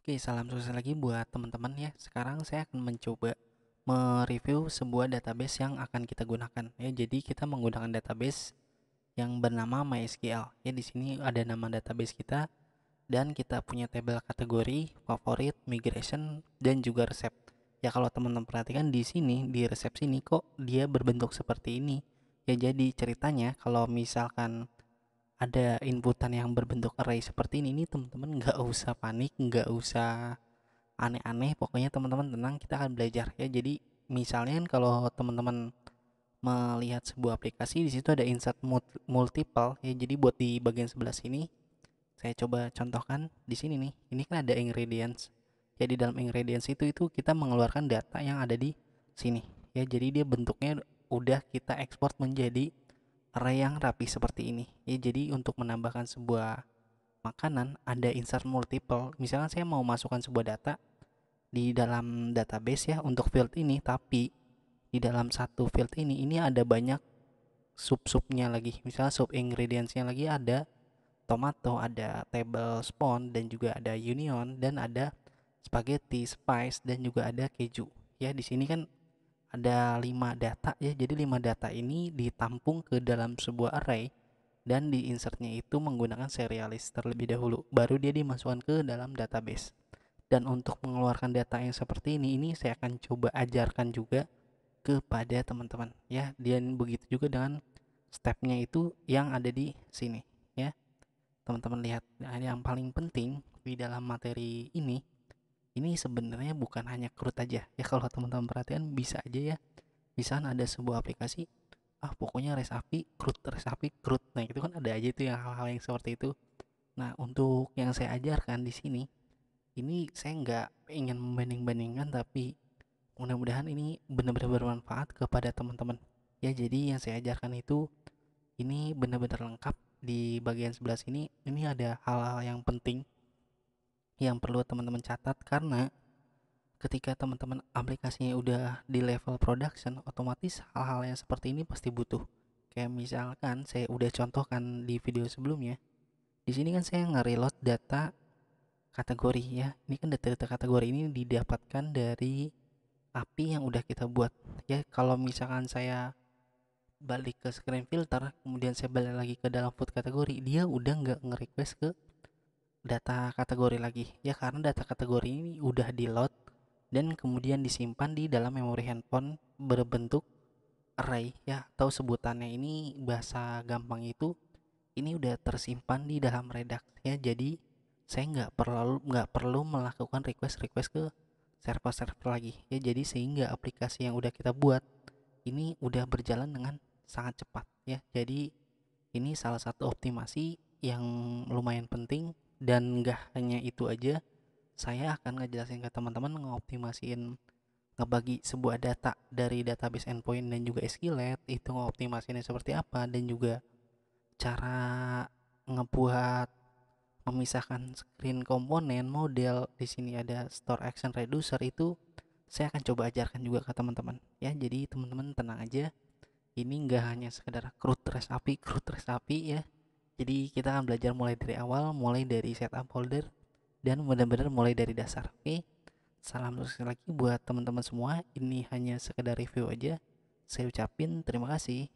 Oke, salam sukses lagi buat teman-teman ya. Sekarang saya akan mencoba mereview sebuah database yang akan kita gunakan ya. Jadi kita menggunakan database yang bernama MySQL. Ya, di sini ada nama database kita dan kita punya tabel kategori, favorit, migration dan juga resep. Ya, kalau teman-teman perhatikan di sini di resep sini kok dia berbentuk seperti ini. Ya, jadi ceritanya kalau misalkan ada inputan yang berbentuk array seperti ini teman-teman nggak usah panik, nggak usah aneh-aneh, pokoknya teman-teman tenang, kita akan belajar ya. Jadi misalnya kalau teman-teman melihat sebuah aplikasi, di situ ada insert multiple ya, jadi buat di bagian sebelah sini saya coba contohkan di sini nih. Ini kan ada ingredients ya, di dalam ingredients itu kita mengeluarkan data yang ada di sini ya. Jadi dia bentuknya udah kita ekspor menjadi array yang rapi seperti ini ya. Jadi untuk menambahkan sebuah makanan ada insert multiple, misalkan saya mau masukkan sebuah data di dalam database ya untuk field ini, tapi di dalam satu field ini ada banyak sub-subnya lagi. Misalnya sub ingredientsnya lagi ada tomato, ada table spawn, dan juga ada union, dan ada spaghetti, spice, dan juga ada keju. Ya, di sini kan ada 5 data ya. Jadi 5 data ini ditampung ke dalam sebuah array dan diinsertnya itu menggunakan serialis terlebih dahulu. Baru dia dimasukkan ke dalam database. Dan untuk mengeluarkan data yang seperti ini saya akan coba ajarkan juga kepada teman-teman ya. Dan begitu juga dengan stepnya itu yang ada di sini ya. Teman-teman lihat, nah, yang paling penting di dalam materi ini sebenarnya bukan hanya CRUD aja ya. Kalau teman-teman perhatikan bisa aja ya, misalnya ada sebuah aplikasi, pokoknya res API CRUD, nah itu kan ada aja itu yang hal-hal yang seperti itu. Nah, untuk yang saya ajarkan di sini ini saya nggak ingin membanding-bandingkan, tapi mudah-mudahan ini benar-benar bermanfaat kepada teman-teman ya. Jadi yang saya ajarkan itu ini benar-benar lengkap. Di bagian sebelah sini ini ada hal-hal yang penting yang perlu teman-teman catat, karena ketika teman-teman aplikasinya udah di level production, otomatis hal-hal yang seperti ini pasti butuh. Kayak misalkan saya udah contohkan di video sebelumnya, di sini kan saya nge-reload data kategori ya. Ini kan data-data kategori ini didapatkan dari API yang udah kita buat ya. Kalau misalkan saya balik ke screen filter, kemudian saya balik lagi ke dalam food kategori, dia udah nggak nge-request ke data kategori lagi ya, karena data kategori ini udah di load dan kemudian disimpan di dalam memori handphone berbentuk array ya, atau sebutannya ini bahasa gampang itu ini udah tersimpan di dalam Redux ya. Jadi saya nggak perlu melakukan request ke server-server lagi ya. Jadi sehingga aplikasi yang udah kita buat ini udah berjalan dengan sangat cepat ya. Jadi ini salah satu optimasi yang lumayan penting. Dan nggak hanya itu aja, saya akan ngejelasin ke teman-teman ngeoptimasiin, ngebagi sebuah data dari database endpoint dan juga SQLite itu ngoptimasinya seperti apa, dan juga cara ngebuat memisahkan screen komponen model. Di sini ada store action reducer, itu saya akan coba ajarkan juga ke teman-teman ya. Jadi teman-teman tenang aja, ini nggak hanya sekedar CRUD REST API ya. Jadi kita akan belajar mulai dari awal, mulai dari setup folder, dan benar-benar mulai dari dasar. Oke, salam sukses lagi buat teman-teman semua. Ini hanya sekedar review aja. Saya ucapin terima kasih.